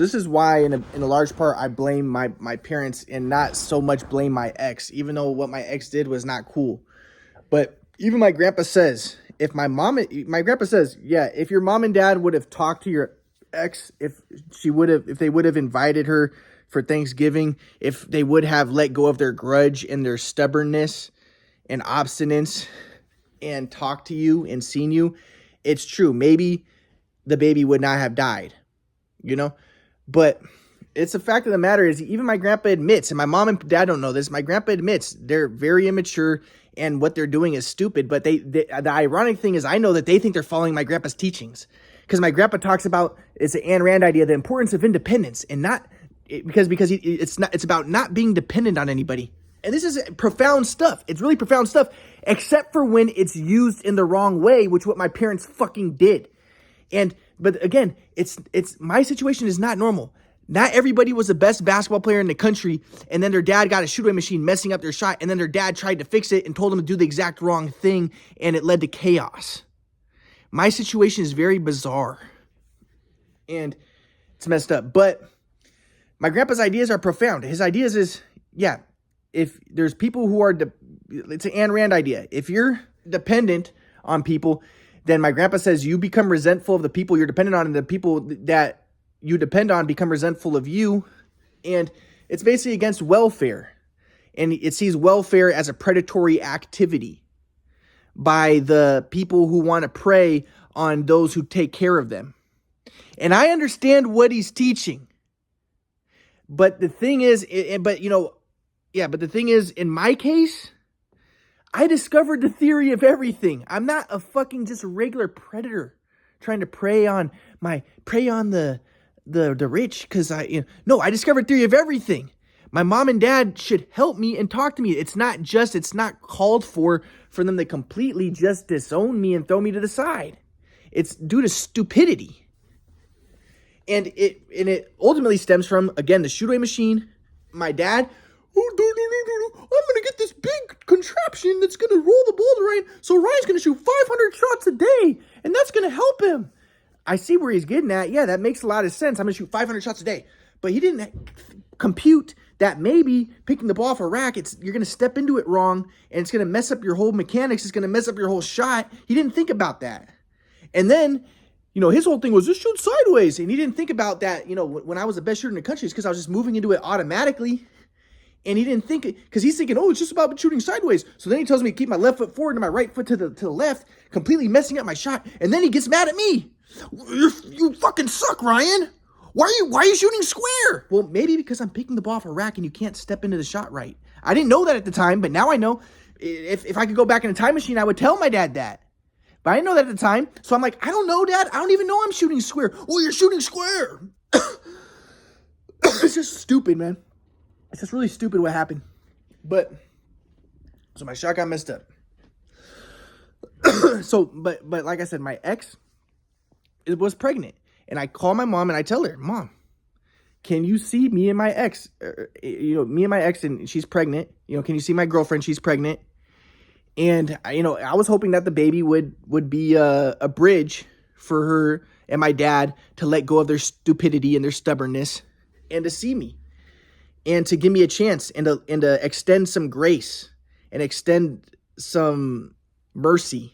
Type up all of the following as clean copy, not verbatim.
So this is why, in a large part, I blame my parents and not so much blame my ex, even though what my ex did was not cool. But even my grandpa says, my grandpa says, yeah, if your mom and dad would have talked to your ex, if they would have invited her for Thanksgiving, if they would have let go of their grudge and their stubbornness and obstinance and talked to you and seen you, it's true. Maybe the baby would not have died, you know? But it's the fact of the matter is, even my grandpa admits, and my mom and dad don't know this, my grandpa admits they're very immature and what they're doing is stupid. But the ironic thing is, I know that they think they're following my grandpa's teachings, because my grandpa talks about, it's an Ayn Rand idea, the importance of independence, and not because it's about not being dependent on anybody. And this is profound stuff. It's really profound stuff, except for when it's used in the wrong way, which what my parents fucking did. But again, it's my situation is not normal. Not everybody was the best basketball player in the country, and then their dad got a shoot-away machine messing up their shot, and then their dad tried to fix it and told them to do the exact wrong thing, and it led to chaos. My situation is very bizarre, and it's messed up. But my grandpa's ideas are profound. His ideas is, yeah, if there's people who are, it's an Ayn Rand idea. If you're dependent on people, then my grandpa says you become resentful of the people you're dependent on, and the people that you depend on become resentful of you. And it's basically against welfare. And it sees welfare as a predatory activity by the people who want to prey on those who take care of them. And I understand what he's teaching. But the thing is, but the thing is, in my case, I discovered the theory of everything. I'm not a fucking just regular predator trying to prey on the rich, because I discovered theory of everything. My mom and dad should help me and talk to me. It's not called for them to completely just disown me and throw me to the side. It's due to stupidity. And it ultimately stems from, again, the shoot-away machine, my dad. I'm going to get this big contraption that's going to roll the ball to Ryan, so Ryan's going to shoot 500 shots a day, and that's going to help him. I see where he's getting at. Yeah, that makes a lot of sense. I'm going to shoot 500 shots a day. But he didn't compute that maybe picking the ball off a rack, you're going to step into it wrong, and it's going to mess up your whole mechanics. It's going to mess up your whole shot. He didn't think about that. And then, his whole thing was just shoot sideways. And he didn't think about that, when I was the best shooter in the country, it's because I was just moving into it automatically. And he didn't think it, because he's thinking, it's just about shooting sideways. So then he tells me to keep my left foot forward and my right foot to the left, completely messing up my shot. And then he gets mad at me. You fucking suck, Ryan. Why are you shooting square? Well, maybe because I'm picking the ball off a rack and you can't step into the shot right. I didn't know that at the time, but now I know. If I could go back in a time machine, I would tell my dad that. But I didn't know that at the time. So I'm like, I don't know, Dad. I don't even know I'm shooting square. Well, you're shooting square. It's just stupid, man. It's just really stupid what happened. But, so my shot got messed up. But like I said, my ex was pregnant. And I call my mom and I tell her, Mom, can you see me and my ex? Me and my ex, and she's pregnant. Can you see my girlfriend? She's pregnant. And, I was hoping that the baby would be a bridge for her and my dad to let go of their stupidity and their stubbornness and to see me. And to give me a chance and to extend some grace and extend some mercy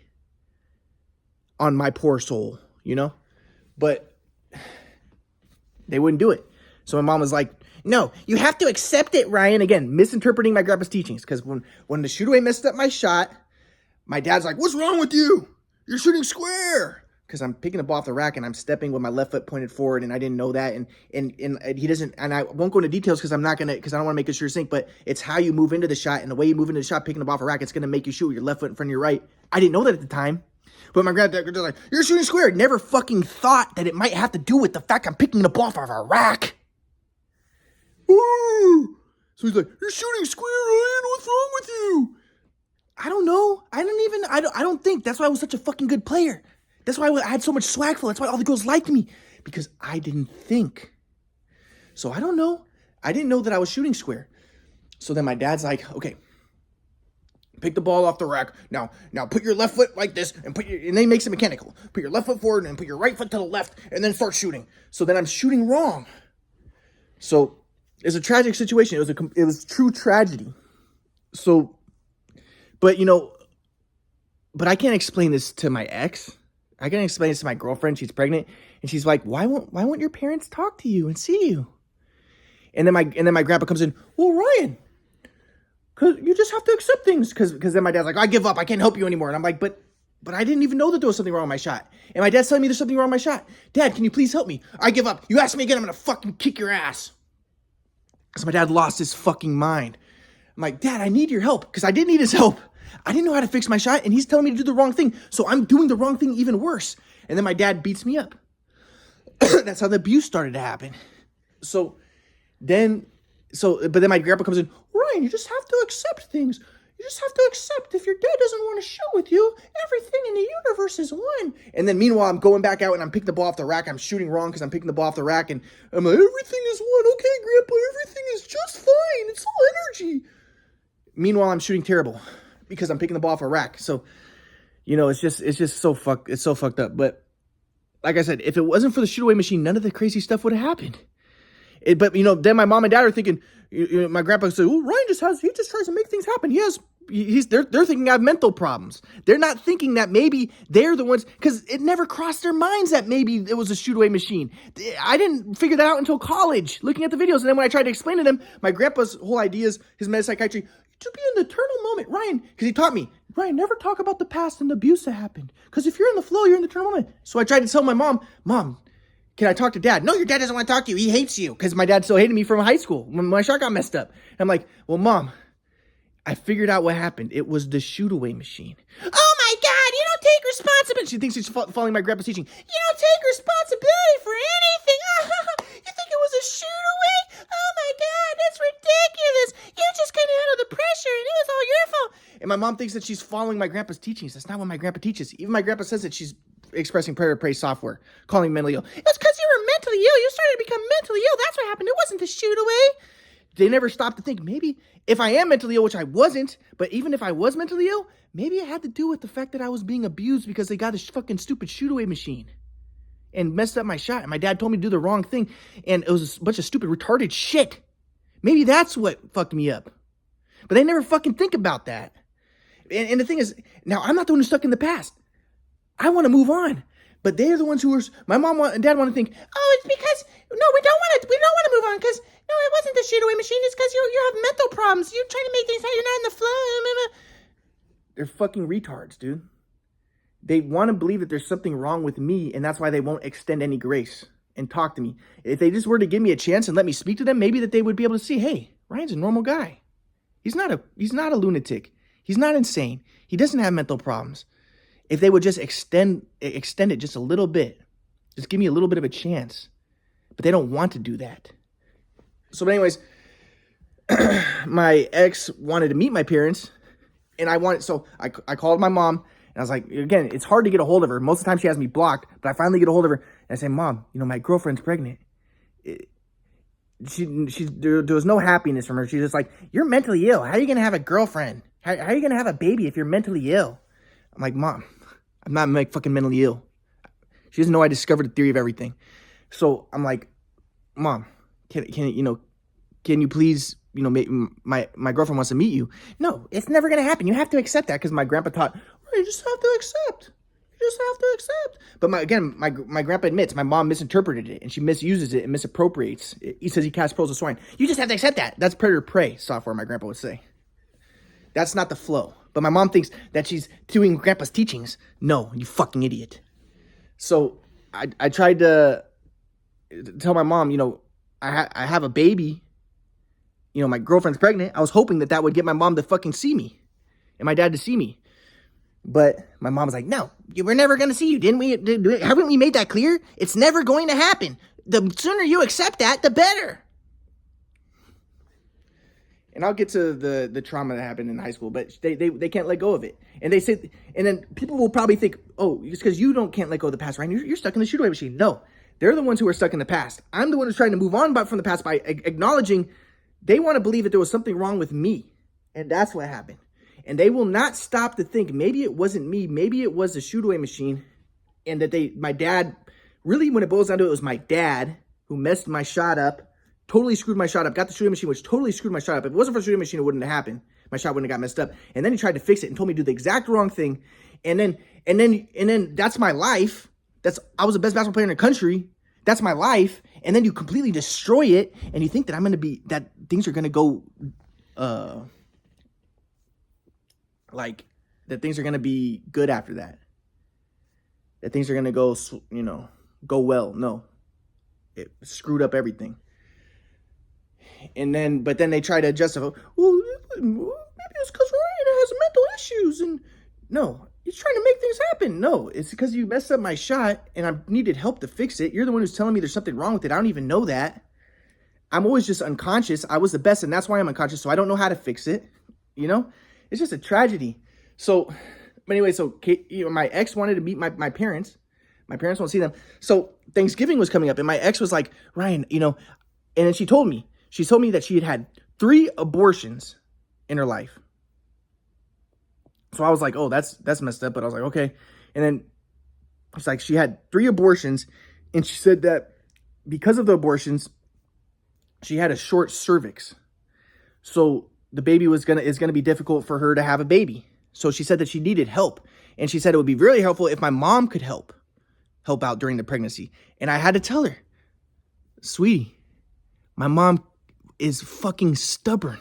on my poor soul, But they wouldn't do it. So my mom was like, no, you have to accept it, Ryan. Again, misinterpreting my grandpa's teachings. Because when the shoot-away messed up my shot, my dad's like, what's wrong with you? You're shooting square. Because I'm picking the ball off the rack and I'm stepping with my left foot pointed forward, and I didn't know that. And he doesn't, and I won't go into details because I don't want to make it sure sink, but it's how you move into the shot, and the way you move into the shot, picking the ball off a rack, it's going to make you shoot with your left foot in front of your right. I didn't know that at the time. But my granddad was like, you're shooting square. Never fucking thought that it might have to do with the fact I'm picking the ball off a rack. Ooh. So he's like, you're shooting square, Ryan. What's wrong with you? I don't know. I don't think. That's why I was such a fucking good player. That's why I had so much swag for. That's why all the girls liked me. Because I didn't think. So I don't know. I didn't know that I was shooting square. So then my dad's like, okay, pick the ball off the rack. Now put your left foot like this and then he makes it mechanical. Put your left foot forward and put your right foot to the left and then start shooting. So then I'm shooting wrong. So it's a tragic situation. It was true tragedy. So, but but I can't explain this to my ex. I can't explain this to my girlfriend. She's pregnant, and she's like, why won't your parents talk to you and see you? And then my grandpa comes in. Well, Ryan, cause you just have to accept things. Cause then my dad's like, I give up. I can't help you anymore. And I'm like, but I didn't even know that there was something wrong with my shot. And my dad's telling me there's something wrong with my shot. Dad, can you please help me? I give up. You ask me again, I'm gonna fucking kick your ass. So my dad lost his fucking mind. I'm like, Dad, I need your help. Because I did need his help. I didn't know how to fix my shot, and he's telling me to do the wrong thing. So I'm doing the wrong thing even worse. And then my dad beats me up. That's how the abuse started to happen. But then my grandpa comes in, Ryan, you just have to accept things. You just have to accept if your dad doesn't want to show with you, everything in the universe is one. And then meanwhile, I'm going back out and I'm picking the ball off the rack. I'm shooting wrong because I'm picking the ball off the rack. And I'm like, everything is one. Okay, Grandpa, everything is just fine. It's all energy. Meanwhile, I'm shooting terrible because I'm picking the ball off a rack. So, it's just so fucked up. But like I said, if it wasn't for the shoot away machine, none of the crazy stuff would have happened. But then my mom and dad are thinking, my grandpa said, "Oh, Ryan he just tries to make things happen. They're thinking I have mental problems. They're not thinking that maybe they're the ones, because it never crossed their minds that maybe it was a shoot away machine. I didn't figure that out until college, looking at the videos. And then when I tried to explain to them, my grandpa's whole idea is his metapsychiatry, to be in the eternal moment, Ryan, because he taught me, Ryan, never talk about the past and the abuse that happened. Because if you're in the flow, you're in the eternal moment. So I tried to tell my Mom, can I talk to Dad? No, your dad doesn't want to talk to you. He hates you. Because my dad still hated me from high school when my shot got messed up. And I'm like, well, Mom, I figured out what happened. It was the shoot away machine. Oh my God, you don't take responsibility. She thinks she's following my grandpa's teaching. You don't take responsibility for anything. You think it was a shoot away? Oh my God, that's ridiculous. You just couldn't handle the pressure and it was all your fault. And my mom thinks that she's following my grandpa's teachings. That's not what my grandpa teaches. Even my grandpa says that she's expressing prayer to pray software, calling mentally ill. It's because you were mentally ill. You started to become mentally ill. That's what happened. It wasn't the shoot away. They never stopped to think, maybe if I am mentally ill, which I wasn't, but even if I was mentally ill, maybe it had to do with the fact that I was being abused because they got this fucking stupid shoot away machine and messed up my shot. And my dad told me to do the wrong thing. And it was a bunch of stupid, retarded shit. Maybe that's what fucked me up. But they never fucking think about that. And the thing is, now I'm not the one who's stuck in the past. I want to move on. But they're the ones who are, my mom and dad want to think, oh, it's because, no, we don't want to move on because, no, it wasn't the shoot away machine. It's because you have mental problems. You're trying to make things happen. You're not in the flow. They're fucking retards, dude. They want to believe that there's something wrong with me, and that's why they won't extend any grace and talk to me. If they just were to give me a chance and let me speak to them, maybe that they would be able to see, hey, Ryan's a normal guy. He's not a lunatic. He's not insane. He doesn't have mental problems. If they would just extend it just a little bit, just give me a little bit of a chance. But they don't want to do that. So anyways, my ex wanted to meet my parents, and I called my mom, and I was like, again, it's hard to get a hold of her. Most of the time she has me blocked, but I finally get a hold of her, and I say, Mom, my girlfriend's pregnant. There was no happiness from her. She's just like, you're mentally ill. How are you going to have a girlfriend? How are you going to have a baby if you're mentally ill? I'm like, Mom, I'm not fucking mentally ill. She doesn't know I discovered the theory of everything. So I'm like, Mom, can you please, my girlfriend wants to meet you. No, it's never going to happen. You have to accept that, because my grandpa taught, you just have to accept. You just have to accept. But my grandpa admits my mom misinterpreted it, and she misuses it and misappropriates. He says he casts pearls of swine. You just have to accept that. That's predator prey software, my grandpa would say. That's not the flow. But my mom thinks that she's doing grandpa's teachings. No, you fucking idiot. So I tried to tell my mom, I have a baby. My girlfriend's pregnant. I was hoping that would get my mom to fucking see me and my dad to see me. But my mom was like, no, we're never going to see you. Didn't we? Haven't we made that clear? It's never going to happen. The sooner you accept that, the better. And I'll get to the trauma that happened in high school, but they can't let go of it. And they say, and then people will probably think, oh, it's because you can't let go of the past, right? You're stuck in the shoot away machine. No, they're the ones who are stuck in the past. I'm the one who's trying to move on from the past by acknowledging they want to believe that there was something wrong with me. And that's what happened. And they will not stop to think, maybe it wasn't me. Maybe it was the shoot away machine. And that my dad, really when it boils down to it, was my dad who messed my shot up totally screwed my shot up. Got the shooting machine, which totally screwed my shot up. If it wasn't for the shooting machine, it wouldn't have happened. My shot wouldn't have got messed up. And then he tried to fix it and told me to do the exact wrong thing. And then that's my life. I was the best basketball player in the country. That's my life. And then you completely destroy it, and you think that that things are gonna go, that things are gonna be good after that. That things are gonna go, go well. No, it screwed up everything. But then they try to justify, well, maybe it's because Ryan has mental issues, and no, he's trying to make things happen. No, it's because you messed up my shot, and I needed help to fix it. You're the one who's telling me there's something wrong with it. I don't even know that. I'm always just unconscious. I was the best, and that's why I'm unconscious, so I don't know how to fix it. It's just a tragedy. So, anyway, my ex wanted to meet my parents. My parents won't see them. So Thanksgiving was coming up, and my ex was like, Ryan, and then she told me that she had 3 abortions in her life. So I was like, oh, that's messed up. But I was like, okay. And then it's like she had 3 abortions, and she said that because of the abortions, she had a short cervix. So the baby is gonna be difficult for her to have a baby. So she said that she needed help, and she said it would be really helpful if my mom could help out during the pregnancy. And I had to tell her, sweetie, my mom is fucking stubborn.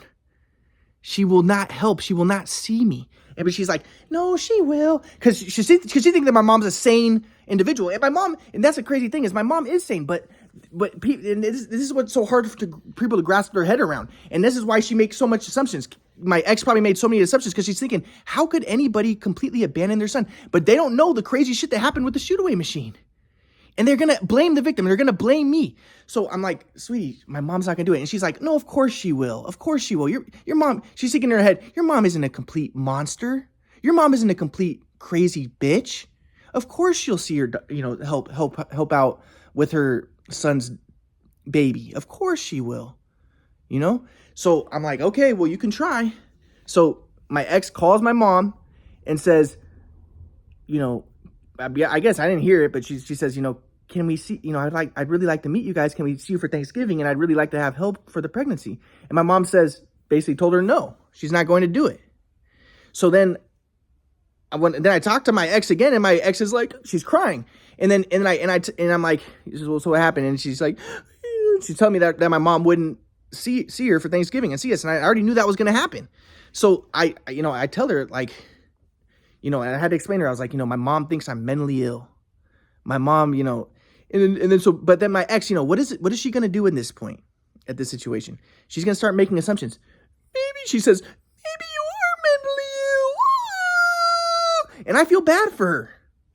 She will not help. She will not see me. But she's like, no, she will. Because she thinks that my mom's a sane individual. And my mom, and that's the crazy thing, is my mom is sane. But and this is what's so hard for people to grasp their head around. And this is why she makes so much assumptions. My ex probably made so many assumptions because she's thinking, how could anybody completely abandon their son? But they don't know the crazy shit that happened with the shoot-away machine. And they're going to blame the victim. They're going to blame me. So I'm like, sweetie, my mom's not going to do it. And she's like, no, of course she will. Of course she will. Your mom, she's thinking in her head, your mom isn't a complete monster. Your mom isn't a complete crazy bitch. Of course she'll see her, help out with her son's baby. Of course she will. So I'm like, okay, well, you can try. So my ex calls my mom and says, I guess I didn't hear it, but she says, can we see, I'd really like to meet you guys. Can we see you for Thanksgiving? And I'd really like to have help for the pregnancy. And my mom basically told her no, she's not going to do it. So then I talked to my ex again, and my ex is like, she's crying. And I'm like, well, so what happened? And she's like, she's telling me that my mom wouldn't see her for Thanksgiving and see us. And I already knew that was going to happen. So I tell her, like, and I had to explain to her, I was like, my mom thinks I'm mentally ill. My mom, but then my ex, what is she going to do in this point at this situation? She's going to start making assumptions. Maybe she says, maybe you are mentally ill. And I feel bad for her.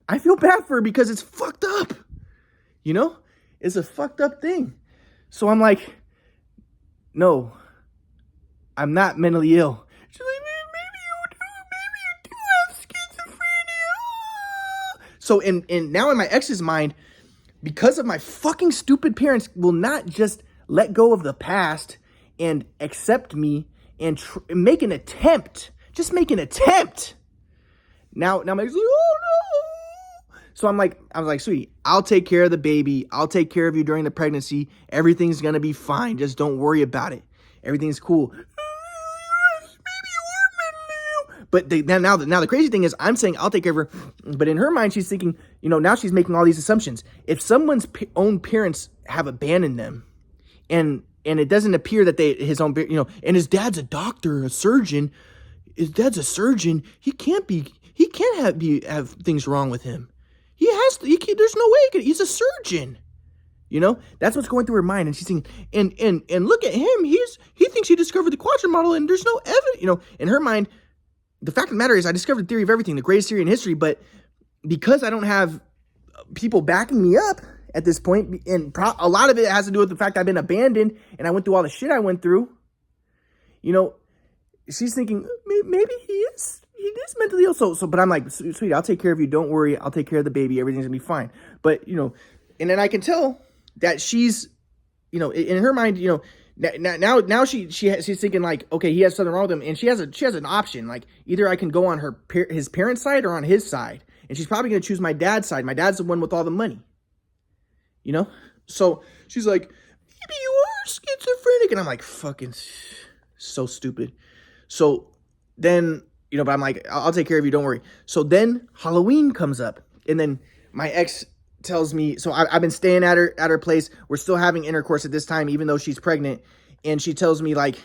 I feel bad for her because it's fucked up. It's a fucked up thing. So I'm like, no, I'm not mentally ill. She's like, maybe you do have schizophrenia. So and now in my ex's mind, because of my fucking stupid parents will not just let go of the past and accept me and make an attempt. Just make an attempt. Now my ex's like, oh no. So I was like, sweetie, I'll take care of the baby. I'll take care of you during the pregnancy. Everything's going to be fine. Just don't worry about it. Everything's cool. But now the crazy thing is, I'm saying I'll take care of her, but in her mind, she's thinking, now she's making all these assumptions. If someone's own parents have abandoned them, and it doesn't appear that his own, and his dad's a doctor, a surgeon. His dad's a surgeon. He can't have things wrong with him. There's no way he's a surgeon. That's what's going through her mind, and she's thinking, and look at him. He thinks he discovered the quadrant model, and there's no evidence. In her mind. The fact of the matter is I discovered the theory of everything, the greatest theory in history, but because I don't have people backing me up at this point, and a lot of it has to do with the fact I've been abandoned and I went through all the shit I went through, she's thinking, maybe he is mentally ill. So, but I'm like, sweetie, I'll take care of you. Don't worry. I'll take care of the baby. Everything's gonna be fine. But, and then I can tell that she's, in her mind, now she's thinking like, okay, he has something wrong with him, and she has an option. Like, either I can go on his parents' side or on his side, and she's probably gonna choose my dad's side. My dad's the one with all the money, So she's like, maybe you are schizophrenic. And I'm like, fucking so stupid. So then, but I'm like, I'll take care of you. Don't worry. So then Halloween comes up. And then my ex tells me, so I've been staying at her place. We're still having intercourse at this time, even though she's pregnant. And she tells me, like,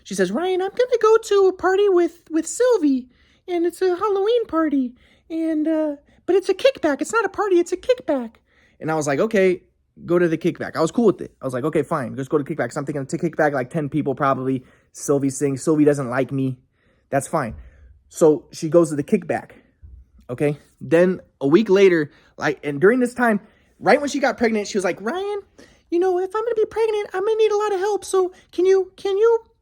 she says, Ryan, I'm going to go to a party with Sylvie. And it's a Halloween party. And, but it's a kickback. It's not a party. It's a kickback. And I was like, okay, go to the kickback. I was cool with it. I was like, okay, fine. Just go to kickback. So I'm thinking to kickback like 10 people probably. Sylvie's saying Sylvie doesn't like me. That's fine. So she goes to the kickback. Okay. Then a week later, and during this time, right when she got pregnant, she was like, Ryan, if I'm going to be pregnant, I'm going to need a lot of help. So can you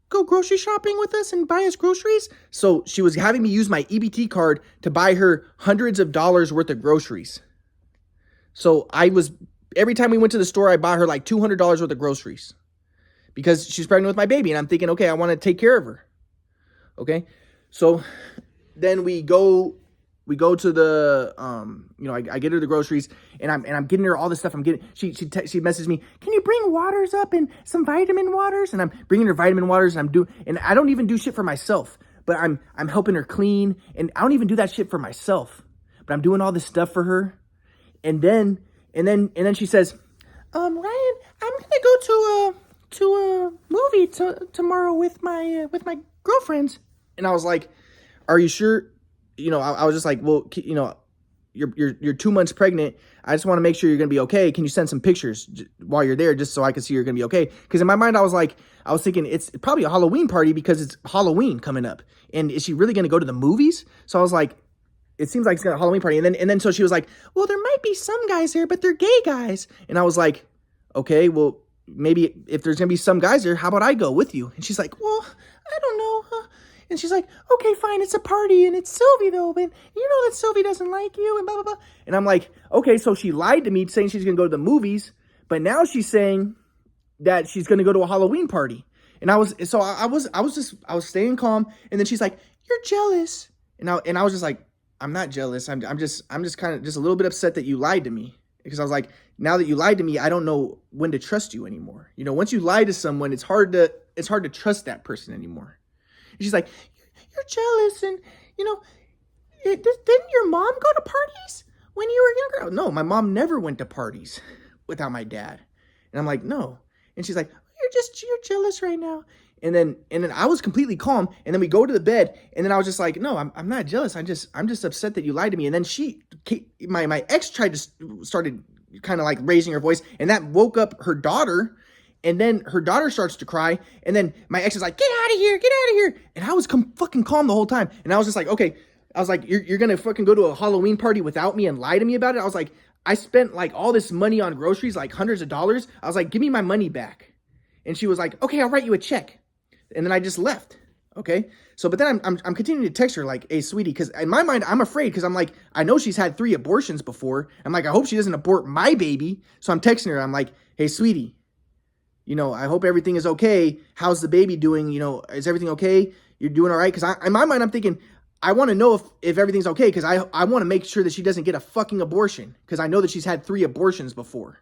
go grocery shopping with us and buy us groceries? So she was having me use my EBT card to buy her hundreds of dollars worth of groceries. So every time we went to the store, I bought her like $200 worth of groceries because she's pregnant with my baby. And I'm thinking, okay, I want to take care of her. Okay. So then we go to the, I get her the groceries and I'm getting her all this stuff. She messages me, can you bring waters up and some vitamin waters? And I'm bringing her vitamin waters and I don't even do shit for myself, but I'm helping her clean. And I don't even do that shit for myself, but I'm doing all this stuff for her. And then she says, Ryan, I'm going to go to a movie tomorrow with my girlfriends. And I was like, are you sure? I was just like, well, you're 2 months pregnant. I just want to make sure you're going to be okay. Can you send some pictures while you're there just so I can see you're going to be okay? Because in my mind, I was thinking it's probably a Halloween party because it's Halloween coming up. And is she really going to go to the movies? So I was like, it seems like it's got a Halloween party. And then so she was like, well, there might be some guys there, but they're gay guys. And I was like, okay, well, maybe if there's going to be some guys there, how about I go with you? And she's like, well, I don't know. And she's like, okay, fine, it's a party, and it's Sylvie, though, but you know that Sylvie doesn't like you, and blah, blah, blah. And I'm like, okay, so she lied to me saying she's going to go to the movies, but now she's saying that she's going to go to a Halloween party. And I was staying calm, and then she's like, you're jealous. And I was just like, I'm not jealous. I'm just kind of just a little bit upset that you lied to me. Because I was like, now that you lied to me, I don't know when to trust you anymore. Once you lie to someone, it's hard to trust that person anymore. And she's like, you're jealous, and, didn't your mom go to parties when you were younger? No, my mom never went to parties without my dad. And I'm like, no. And she's like, you're jealous right now. And then I was completely calm, and then we go to the bed, and then I was just like, no, I'm not jealous. I'm just upset that you lied to me. And then my ex started kind of like raising her voice, and that woke up her daughter. And then her daughter starts to cry. And then my ex is like, get out of here, get out of here. And I was fucking calm the whole time. And I was just like, okay. I was like, you're going to fucking go to a Halloween party without me and lie to me about it? I was like, I spent like all this money on groceries, like hundreds of dollars. I was like, give me my money back. And she was like, okay, I'll write you a check. And then I just left. Okay. So, but then I'm continuing to text her like, hey, sweetie, because in my mind, I'm afraid because I'm like, I know she's had 3 abortions before. I'm like, I hope she doesn't abort my baby. So I'm texting her. I'm like, hey, sweetie, I hope everything is okay. How's the baby doing? Is everything okay? You're doing all right? Because in my mind, I'm thinking, I want to know if everything's okay. Because I want to make sure that she doesn't get a fucking abortion. Because I know that she's had 3 abortions before.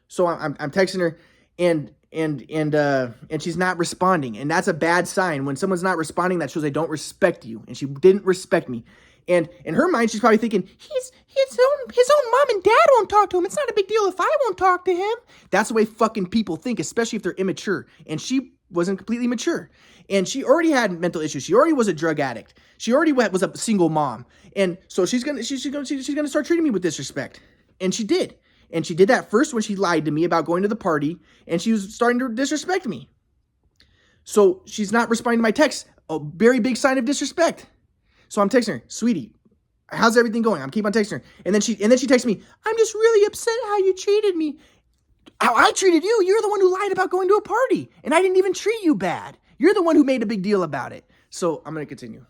So I'm texting her, and she's not responding. And that's a bad sign. When someone's not responding, that shows they don't respect you. And she didn't respect me. And in her mind, she's probably thinking, his own mom and dad won't talk to him. It's not a big deal if I won't talk to him. That's the way fucking people think, especially if they're immature. And she wasn't completely mature. And she already had mental issues. She already was a drug addict. She already was a single mom. And so she's gonna start treating me with disrespect. And she did. And she did that first when she lied to me about going to the party. And she was starting to disrespect me. So she's not responding to my texts. A very big sign of disrespect. So I'm texting her, sweetie, how's everything going? I'm keep on texting her. And then she texts me, I'm just really upset how you treated me. How I treated you? You're the one who lied about going to a party. And I didn't even treat you bad. You're the one who made a big deal about it. So I'm going to continue.